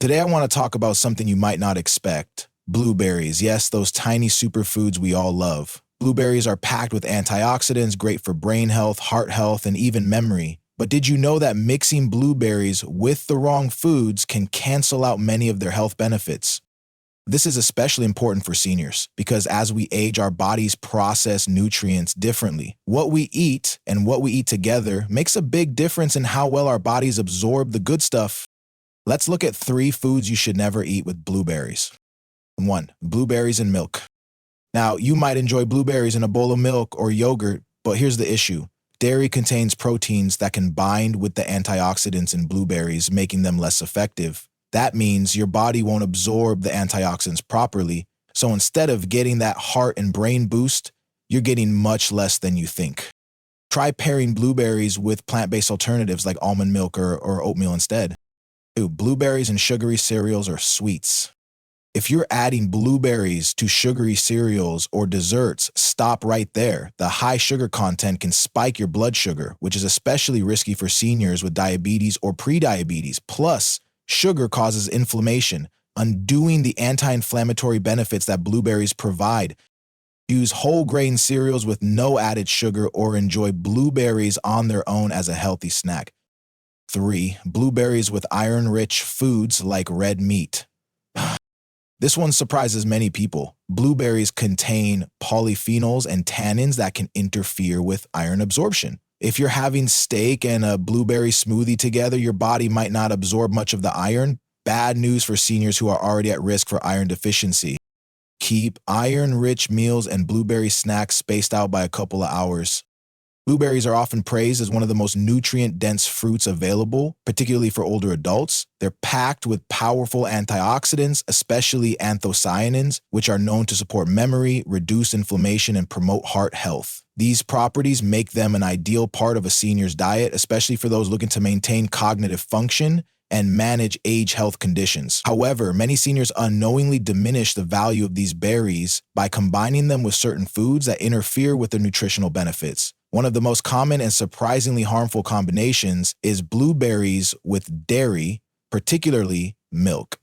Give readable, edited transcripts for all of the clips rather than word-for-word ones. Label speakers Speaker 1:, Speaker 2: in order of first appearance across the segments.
Speaker 1: Today, I want to talk about something you might not expect. Blueberries. Yes, those tiny superfoods we all love. Blueberries are packed with antioxidants, great for brain health, heart health, and even memory. But did you know that mixing blueberries with the wrong foods can cancel out many of their health benefits? This is especially important for seniors because as we age, our bodies process nutrients differently. What we eat and what we eat together makes a big difference in how well our bodies absorb the good stuff. Let's look at 3 foods you should never eat with blueberries. 1. Blueberries and milk. Now, you might enjoy blueberries in a bowl of milk or yogurt, but here's the issue. Dairy contains proteins that can bind with the antioxidants in blueberries, making them less effective. That means your body won't absorb the antioxidants properly, so instead of getting that heart and brain boost, you're getting much less than you think. Try pairing blueberries with plant-based alternatives like almond milk or oatmeal instead. 2. Blueberries and sugary cereals or sweets. If you're adding blueberries to sugary cereals or desserts, stop right there. The high sugar content can spike your blood sugar, which is especially risky for seniors with diabetes or prediabetes. Plus, sugar causes inflammation, undoing the anti-inflammatory benefits that blueberries provide. Use whole grain cereals with no added sugar or enjoy blueberries on their own as a healthy snack. 3. Blueberries with iron-rich foods like red meat. This one surprises many people. Blueberries contain polyphenols and tannins that can interfere with iron absorption. If you're having steak and a blueberry smoothie together, your body might not absorb much of the iron. Bad news for seniors who are already at risk for iron deficiency. Keep iron-rich meals and blueberry snacks spaced out by a couple of hours. Blueberries are often praised as one of the most nutrient-dense fruits available, particularly for older adults. They're packed with powerful antioxidants, especially anthocyanins, which are known to support memory, reduce inflammation, and promote heart health. These properties make them an ideal part of a senior's diet, especially for those looking to maintain cognitive function and manage age health conditions. However, many seniors unknowingly diminish the value of these berries by combining them with certain foods that interfere with their nutritional benefits. One of the most common and surprisingly harmful combinations is blueberries with dairy, particularly milk.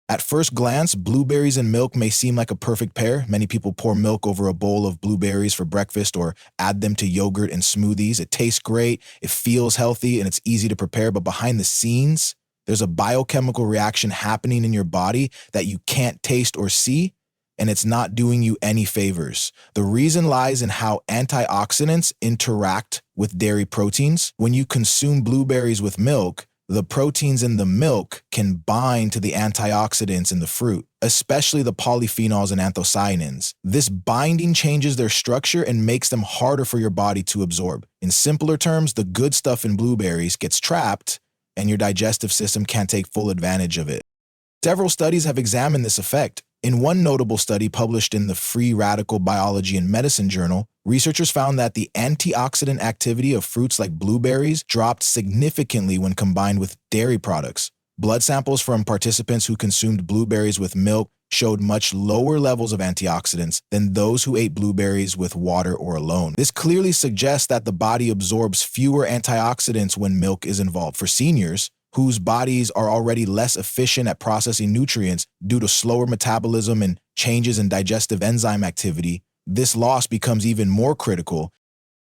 Speaker 1: At first glance, blueberries and milk may seem like a perfect pair. Many people pour milk over a bowl of blueberries for breakfast or add them to yogurt and smoothies. It tastes great, it feels healthy, and it's easy to prepare, but behind the scenes, there's a biochemical reaction happening in your body that you can't taste or see, and it's not doing you any favors. The reason lies in how antioxidants interact with dairy proteins. When you consume blueberries with milk, the proteins in the milk can bind to the antioxidants in the fruit, especially the polyphenols and anthocyanins. This binding changes their structure and makes them harder for your body to absorb. In simpler terms, the good stuff in blueberries gets trapped, and your digestive system can't take full advantage of it. Several studies have examined this effect. In one notable study published in the Free Radical Biology and Medicine journal, researchers found that the antioxidant activity of fruits like blueberries dropped significantly when combined with dairy products. Blood samples from participants who consumed blueberries with milk showed much lower levels of antioxidants than those who ate blueberries with water or alone. This clearly suggests that the body absorbs fewer antioxidants when milk is involved. For seniors, whose bodies are already less efficient at processing nutrients due to slower metabolism and changes in digestive enzyme activity, this loss becomes even more critical.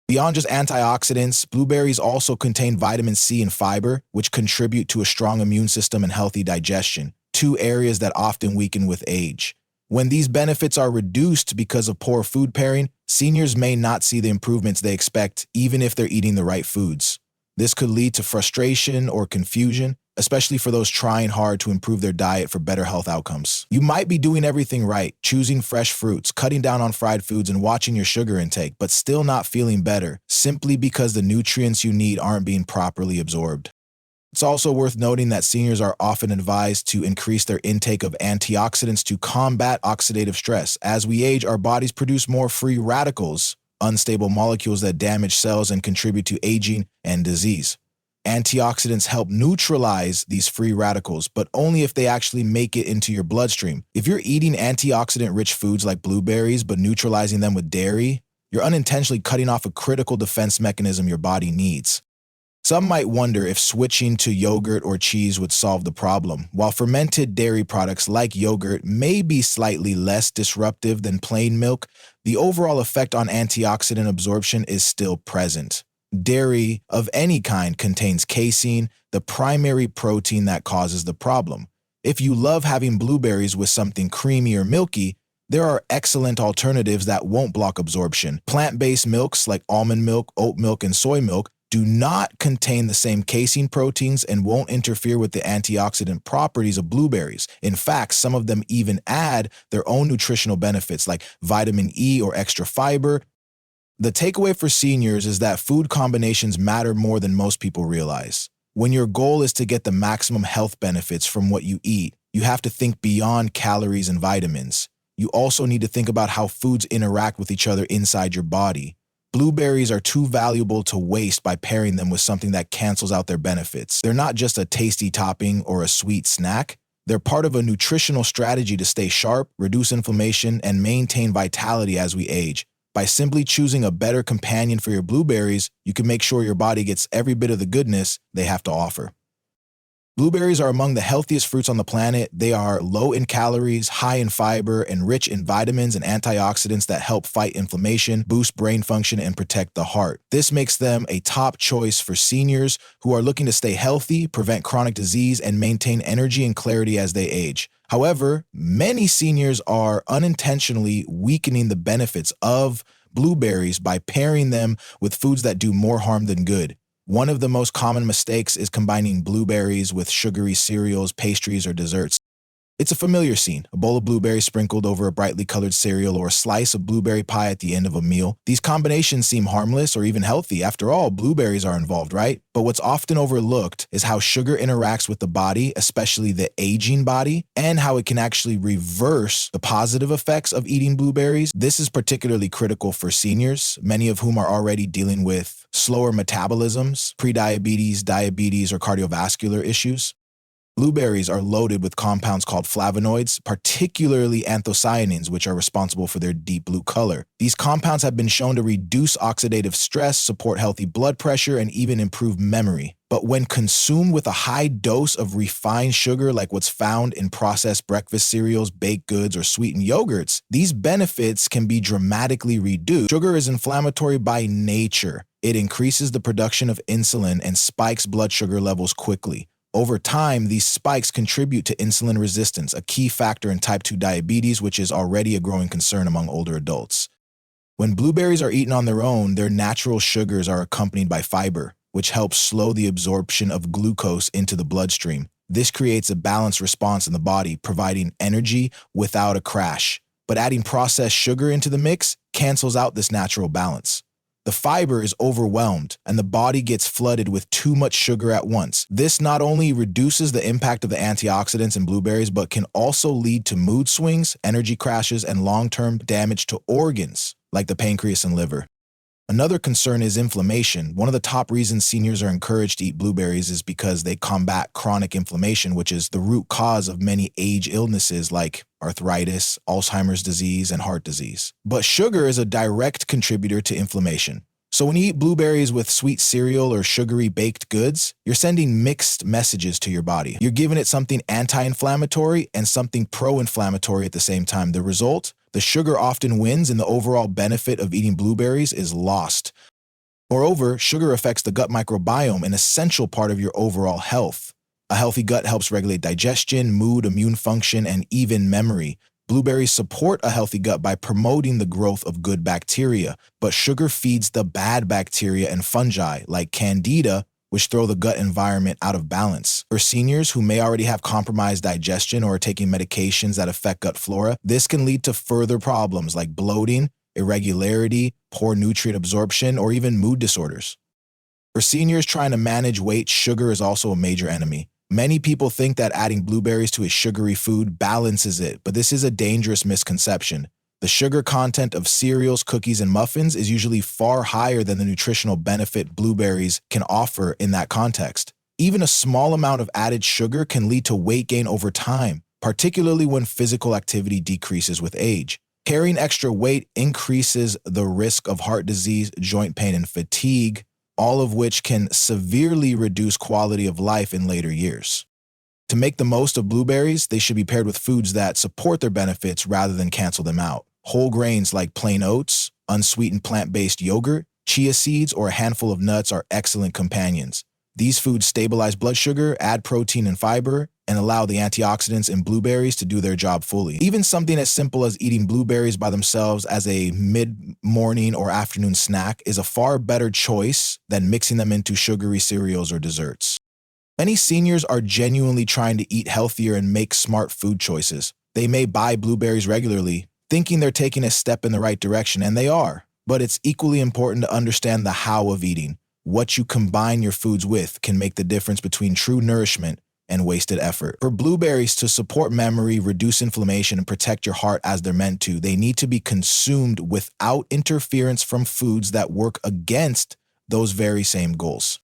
Speaker 1: Beyond just antioxidants, blueberries also contain vitamin C and fiber, which contribute to a strong immune system and healthy digestion, 2 areas that often weaken with age. When these benefits are reduced because of poor food pairing, seniors may not see the improvements they expect, even if they're eating the right foods. This could lead to frustration or confusion, especially for those trying hard to improve their diet for better health outcomes. You might be doing everything right, choosing fresh fruits, cutting down on fried foods, and watching your sugar intake, but still not feeling better, simply because the nutrients you need aren't being properly absorbed. It's also worth noting that seniors are often advised to increase their intake of antioxidants to combat oxidative stress. As we age, our bodies produce more free radicals, unstable molecules that damage cells and contribute to aging and disease. Antioxidants help neutralize these free radicals, but only if they actually make it into your bloodstream. If you're eating antioxidant-rich foods like blueberries but neutralizing them with dairy, you're unintentionally cutting off a critical defense mechanism your body needs. Some might wonder if switching to yogurt or cheese would solve the problem. While fermented dairy products like yogurt may be slightly less disruptive than plain milk, the overall effect on antioxidant absorption is still present. Dairy of any kind contains casein, the primary protein that causes the problem. If you love having blueberries with something creamy or milky, there are excellent alternatives that won't block absorption. Plant-based milks like almond milk, oat milk, and soy milk do not contain the same casein proteins and won't interfere with the antioxidant properties of blueberries. In fact, some of them even add their own nutritional benefits like vitamin E or extra fiber. The takeaway for seniors is that food combinations matter more than most people realize. When your goal is to get the maximum health benefits from what you eat, you have to think beyond calories and vitamins. You also need to think about how foods interact with each other inside your body. Blueberries are too valuable to waste by pairing them with something that cancels out their benefits. They're not just a tasty topping or a sweet snack. They're part of a nutritional strategy to stay sharp, reduce inflammation, and maintain vitality as we age. By simply choosing a better companion for your blueberries, you can make sure your body gets every bit of the goodness they have to offer. Blueberries are among the healthiest fruits on the planet. They are low in calories, high in fiber, and rich in vitamins and antioxidants that help fight inflammation, boost brain function, and protect the heart. This makes them a top choice for seniors who are looking to stay healthy, prevent chronic disease, and maintain energy and clarity as they age. However, many seniors are unintentionally weakening the benefits of blueberries by pairing them with foods that do more harm than good. One of the most common mistakes is combining blueberries with sugary cereals, pastries, or desserts. It's a familiar scene, a bowl of blueberries sprinkled over a brightly colored cereal or a slice of blueberry pie at the end of a meal. These combinations seem harmless or even healthy. After all, blueberries are involved, right? But what's often overlooked is how sugar interacts with the body, especially the aging body, and how it can actually reverse the positive effects of eating blueberries. This is particularly critical for seniors, many of whom are already dealing with slower metabolisms, prediabetes, diabetes, or cardiovascular issues. Blueberries are loaded with compounds called flavonoids, particularly anthocyanins, which are responsible for their deep blue color. These compounds have been shown to reduce oxidative stress, support healthy blood pressure, and even improve memory. But when consumed with a high dose of refined sugar like what's found in processed breakfast cereals, baked goods, or sweetened yogurts, these benefits can be dramatically reduced. Sugar is inflammatory by nature. It increases the production of insulin and spikes blood sugar levels quickly. Over time, these spikes contribute to insulin resistance, a key factor in type 2 diabetes, which is already a growing concern among older adults. When blueberries are eaten on their own, their natural sugars are accompanied by fiber, which helps slow the absorption of glucose into the bloodstream. This creates a balanced response in the body, providing energy without a crash. But adding processed sugar into the mix cancels out this natural balance. The fiber is overwhelmed, and the body gets flooded with too much sugar at once. This not only reduces the impact of the antioxidants in blueberries, but can also lead to mood swings, energy crashes, and long-term damage to organs, like the pancreas and liver. Another concern is inflammation. One of the top reasons seniors are encouraged to eat blueberries is because they combat chronic inflammation, which is the root cause of many age illnesses like arthritis, Alzheimer's disease, and heart disease. But sugar is a direct contributor to inflammation. So when you eat blueberries with sweet cereal or sugary baked goods, you're sending mixed messages to your body. You're giving it something anti-inflammatory and something pro-inflammatory at the same time. The result? The sugar often wins and the overall benefit of eating blueberries is lost. Moreover, sugar affects the gut microbiome, an essential part of your overall health. A healthy gut helps regulate digestion, mood, immune function, and even memory. Blueberries support a healthy gut by promoting the growth of good bacteria, but sugar feeds the bad bacteria and fungi, like Candida, which throw the gut environment out of balance. For seniors who may already have compromised digestion or are taking medications that affect gut flora, this can lead to further problems like bloating, irregularity, poor nutrient absorption, or even mood disorders. For seniors trying to manage weight, sugar is also a major enemy. Many people think that adding blueberries to a sugary food balances it, but this is a dangerous misconception. The sugar content of cereals, cookies, and muffins is usually far higher than the nutritional benefit blueberries can offer in that context. Even a small amount of added sugar can lead to weight gain over time, particularly when physical activity decreases with age. Carrying extra weight increases the risk of heart disease, joint pain, and fatigue. all of which can severely reduce quality of life in later years. To make the most of blueberries, they should be paired with foods that support their benefits rather than cancel them out. Whole grains like plain oats, unsweetened plant-based yogurt, chia seeds, or a handful of nuts are excellent companions. These foods stabilize blood sugar, add protein and fiber, and allow the antioxidants in blueberries to do their job fully. Even something as simple as eating blueberries by themselves as a mid-morning or afternoon snack is a far better choice than mixing them into sugary cereals or desserts. Many seniors are genuinely trying to eat healthier and make smart food choices. They may buy blueberries regularly, thinking they're taking a step in the right direction, and they are. But it's equally important to understand the how of eating. What you combine your foods with can make the difference between true nourishment and wasted effort. For blueberries to support memory, reduce inflammation, and protect your heart as they're meant to, they need to be consumed without interference from foods that work against those very same goals.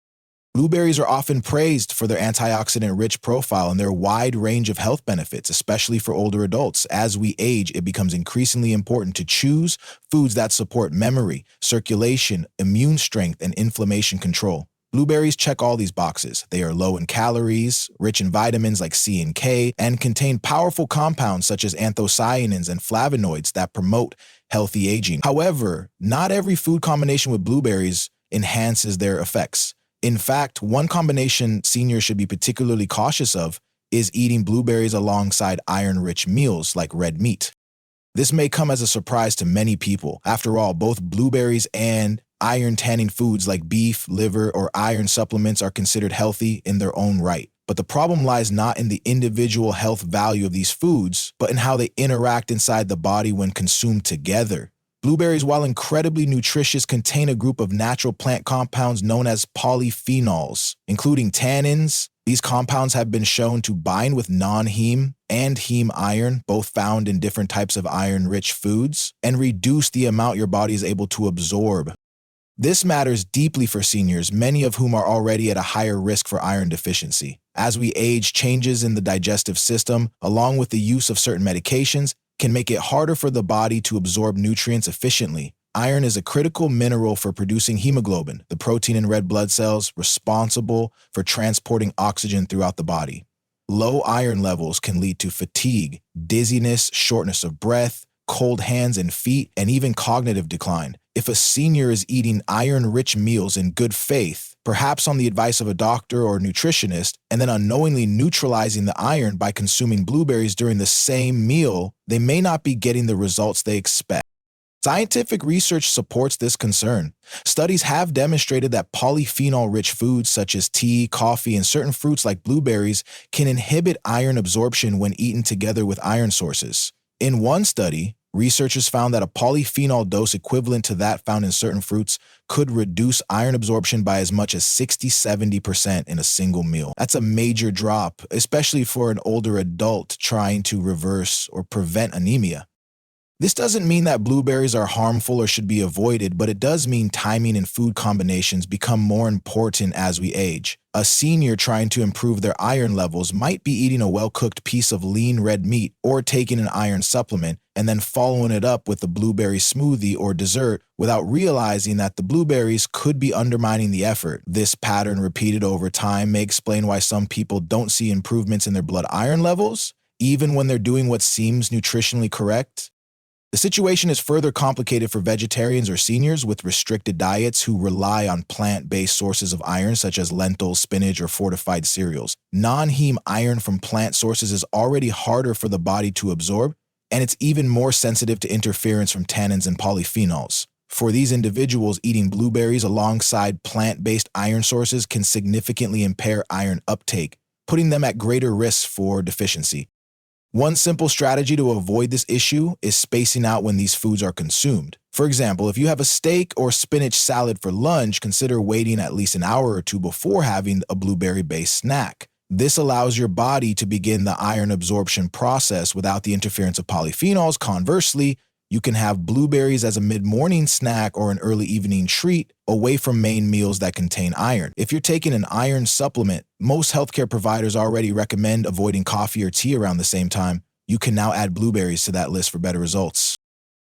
Speaker 1: Blueberries are often praised for their antioxidant-rich profile and their wide range of health benefits, especially for older adults. As we age, it becomes increasingly important to choose foods that support memory, circulation, immune strength, and inflammation control. Blueberries check all these boxes. They are low in calories, rich in vitamins like C and K, and contain powerful compounds such as anthocyanins and flavonoids that promote healthy aging. However, not every food combination with blueberries enhances their effects. In fact, one combination seniors should be particularly cautious of is eating blueberries alongside iron-rich meals like red meat. This may come as a surprise to many people. After all, both blueberries and iron-tanning foods like beef, liver, or iron supplements are considered healthy in their own right. But the problem lies not in the individual health value of these foods, but in how they interact inside the body when consumed together. Blueberries, while incredibly nutritious, contain a group of natural plant compounds known as polyphenols, including tannins. These compounds have been shown to bind with non-heme and heme iron, both found in different types of iron-rich foods, and reduce the amount your body is able to absorb. This matters deeply for seniors, many of whom are already at a higher risk for iron deficiency. As we age, changes in the digestive system, along with the use of certain medications, can make it harder for the body to absorb nutrients efficiently. Iron is a critical mineral for producing hemoglobin, the protein in red blood cells responsible for transporting oxygen throughout the body. Low iron levels can lead to fatigue, dizziness, shortness of breath, cold hands and feet, and even cognitive decline. If a senior is eating iron-rich meals in good faith, perhaps on the advice of a doctor or nutritionist, and then unknowingly neutralizing the iron by consuming blueberries during the same meal, they may not be getting the results they expect. Scientific research supports this concern. Studies have demonstrated that polyphenol-rich foods such as tea, coffee, and certain fruits like blueberries can inhibit iron absorption when eaten together with iron sources. In one study, researchers found that a polyphenol dose equivalent to that found in certain fruits could reduce iron absorption by as much as 60–70% in a single meal. That's a major drop, especially for an older adult trying to reverse or prevent anemia. This doesn't mean that blueberries are harmful or should be avoided, but it does mean timing and food combinations become more important as we age. A senior trying to improve their iron levels might be eating a well-cooked piece of lean red meat or taking an iron supplement and then following it up with a blueberry smoothie or dessert without realizing that the blueberries could be undermining the effort. This pattern repeated over time may explain why some people don't see improvements in their blood iron levels, even when they're doing what seems nutritionally correct. The situation is further complicated for vegetarians or seniors with restricted diets who rely on plant-based sources of iron such as lentils, spinach, or fortified cereals. Non-heme iron from plant sources is already harder for the body to absorb, and it's even more sensitive to interference from tannins and polyphenols. For these individuals, eating blueberries alongside plant-based iron sources can significantly impair iron uptake, putting them at greater risk for deficiency. One simple strategy to avoid this issue is spacing out when these foods are consumed. For example, if you have a steak or spinach salad for lunch, consider waiting at least an hour or two before having a blueberry-based snack. This allows your body to begin the iron absorption process without the interference of polyphenols. Conversely, you can have blueberries as a mid-morning snack or an early evening treat away from main meals that contain iron. If you're taking an iron supplement, most healthcare providers already recommend avoiding coffee or tea around the same time. You can now add blueberries to that list for better results.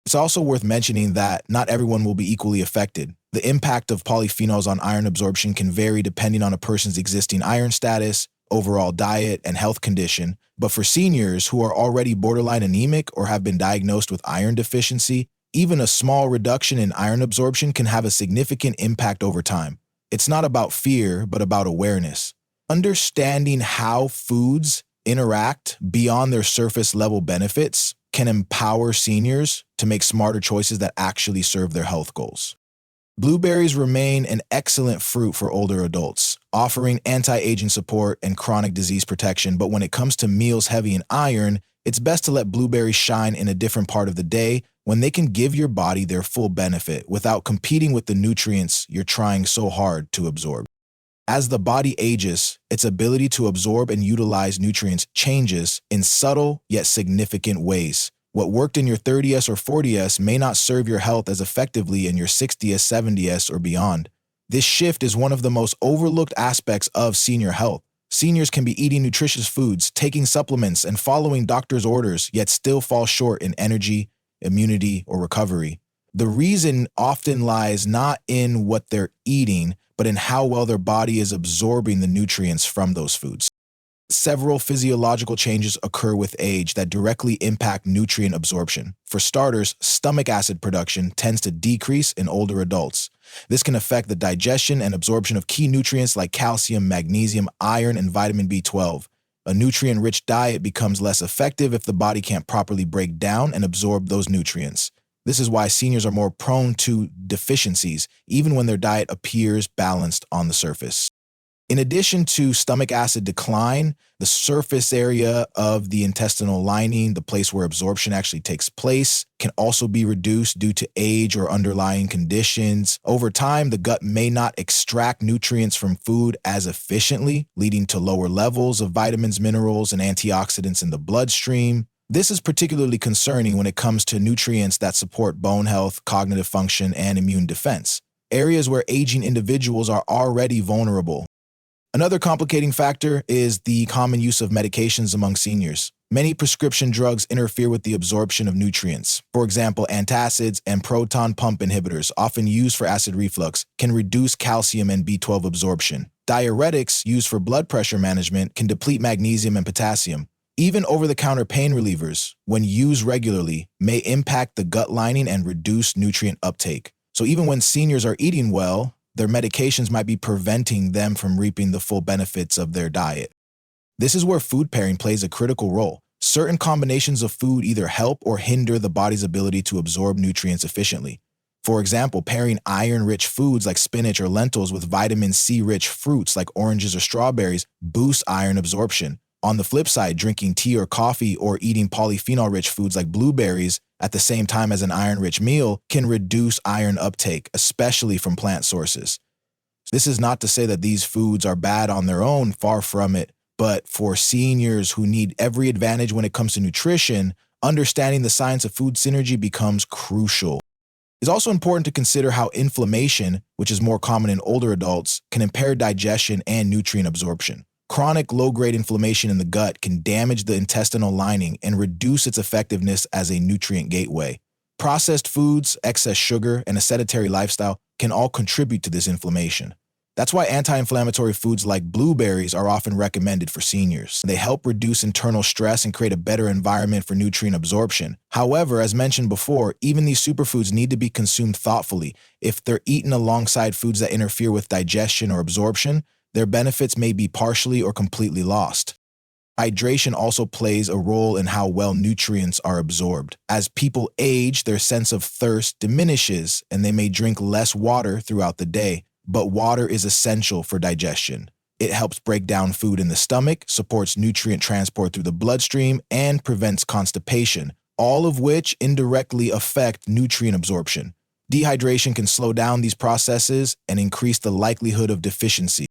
Speaker 1: It's also worth mentioning that not everyone will be equally affected. The impact of polyphenols on iron absorption can vary depending on a person's existing iron status, overall diet, and health condition, but for seniors who are already borderline anemic or have been diagnosed with iron deficiency, even a small reduction in iron absorption can have a significant impact over time. It's not about fear, but about awareness. Understanding how foods interact beyond their surface level benefits can empower seniors to make smarter choices that actually serve their health goals. Blueberries remain an excellent fruit for older adults, offering anti-aging support and chronic disease protection, but when it comes to meals heavy in iron, it's best to let blueberries shine in a different part of the day when they can give your body their full benefit without competing with the nutrients you're trying so hard to absorb. As the body ages, its ability to absorb and utilize nutrients changes in subtle yet significant ways. What worked in your 30s or 40s may not serve your health as effectively in your 60s, 70s, or beyond. This shift is one of the most overlooked aspects of senior health. Seniors can be eating nutritious foods, taking supplements, and following doctor's orders, yet still fall short in energy, immunity, or recovery. The reason often lies not in what they're eating, but in how well their body is absorbing the nutrients from those foods. Several physiological changes occur with age that directly impact nutrient absorption. For starters, stomach acid production tends to decrease in older adults. This can affect the digestion and absorption of key nutrients like calcium, magnesium, iron, and vitamin B12. A nutrient-rich diet becomes less effective if the body can't properly break down and absorb those nutrients. This is why seniors are more prone to deficiencies, even when their diet appears balanced on the surface. In addition to stomach acid decline, the surface area of the intestinal lining, the place where absorption actually takes place, can also be reduced due to age or underlying conditions. Over time, the gut may not extract nutrients from food as efficiently, leading to lower levels of vitamins, minerals, and antioxidants in the bloodstream. This is particularly concerning when it comes to nutrients that support bone health, cognitive function, and immune defense, areas where aging individuals are already vulnerable. Another complicating factor is the common use of medications among seniors. Many prescription drugs interfere with the absorption of nutrients. For example, antacids and proton pump inhibitors, often used for acid reflux, can reduce calcium and B12 absorption. Diuretics, used for blood pressure management, can deplete magnesium and potassium. Even over-the-counter pain relievers, when used regularly, may impact the gut lining and reduce nutrient uptake. So even when seniors are eating well, their medications might be preventing them from reaping the full benefits of their diet. This is where food pairing plays a critical role. Certain combinations of food either help or hinder the body's ability to absorb nutrients efficiently. For example, pairing iron-rich foods like spinach or lentils with vitamin C-rich fruits like oranges or strawberries boosts iron absorption. On the flip side, drinking tea or coffee or eating polyphenol-rich foods like blueberries at the same time as an iron-rich meal can reduce iron uptake, especially from plant sources. This is not to say that these foods are bad on their own, far from it, but for seniors who need every advantage when it comes to nutrition, understanding the science of food synergy becomes crucial. It's also important to consider how inflammation, which is more common in older adults, can impair digestion and nutrient absorption. Chronic low-grade inflammation in the gut can damage the intestinal lining and reduce its effectiveness as a nutrient gateway. Processed foods, excess sugar, and a sedentary lifestyle can all contribute to this inflammation. That's why anti-inflammatory foods like blueberries are often recommended for seniors. They help reduce internal stress and create a better environment for nutrient absorption. However, as mentioned before, even these superfoods need to be consumed thoughtfully. If they're eaten alongside foods that interfere with digestion or absorption, their benefits may be partially or completely lost. Hydration also plays a role in how well nutrients are absorbed. As people age, their sense of thirst diminishes and they may drink less water throughout the day. But water is essential for digestion. It helps break down food in the stomach, supports nutrient transport through the bloodstream, and prevents constipation, all of which indirectly affect nutrient absorption. Dehydration can slow down these processes and increase the likelihood of deficiency.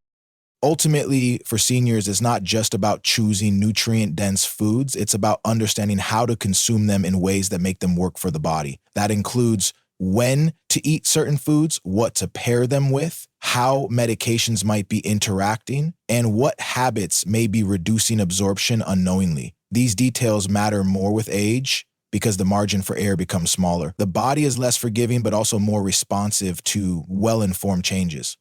Speaker 1: Ultimately, for seniors, it's not just about choosing nutrient-dense foods, it's about understanding how to consume them in ways that make them work for the body. That includes when to eat certain foods, what to pair them with, how medications might be interacting, and what habits may be reducing absorption unknowingly. These details matter more with age because the margin for error becomes smaller. The body is less forgiving, but also more responsive to well-informed changes.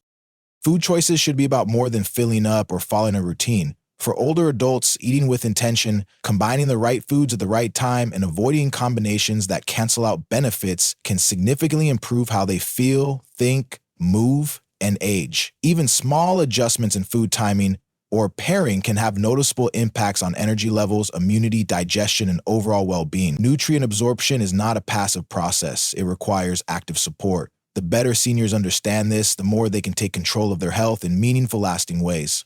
Speaker 1: Food choices should be about more than filling up or following a routine. For older adults, eating with intention, combining the right foods at the right time, and avoiding combinations that cancel out benefits can significantly improve how they feel, think, move, and age. Even small adjustments in food timing or pairing can have noticeable impacts on energy levels, immunity, digestion, and overall well-being. Nutrient absorption is not a passive process. It requires active support. The better seniors understand this, the more they can take control of their health in meaningful, lasting ways.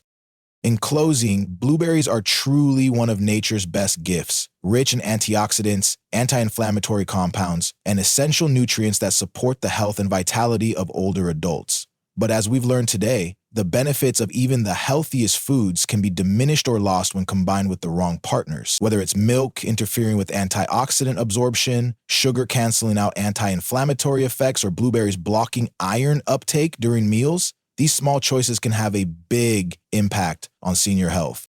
Speaker 1: In closing, blueberries are truly one of nature's best gifts, rich in antioxidants, anti-inflammatory compounds, and essential nutrients that support the health and vitality of older adults. But as we've learned today, the benefits of even the healthiest foods can be diminished or lost when combined with the wrong partners. Whether it's milk interfering with antioxidant absorption, sugar canceling out anti-inflammatory effects, or blueberries blocking iron uptake during meals, these small choices can have a big impact on senior health.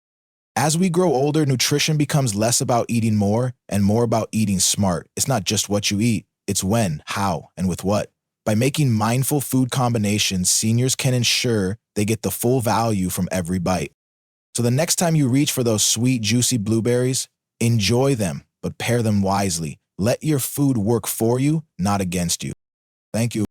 Speaker 1: As we grow older, nutrition becomes less about eating more and more about eating smart. It's not just what you eat, it's when, how, and with what. By making mindful food combinations, seniors can ensure they get the full value from every bite. So the next time you reach for those sweet, juicy blueberries, enjoy them, but pair them wisely. Let your food work for you, not against you. Thank you.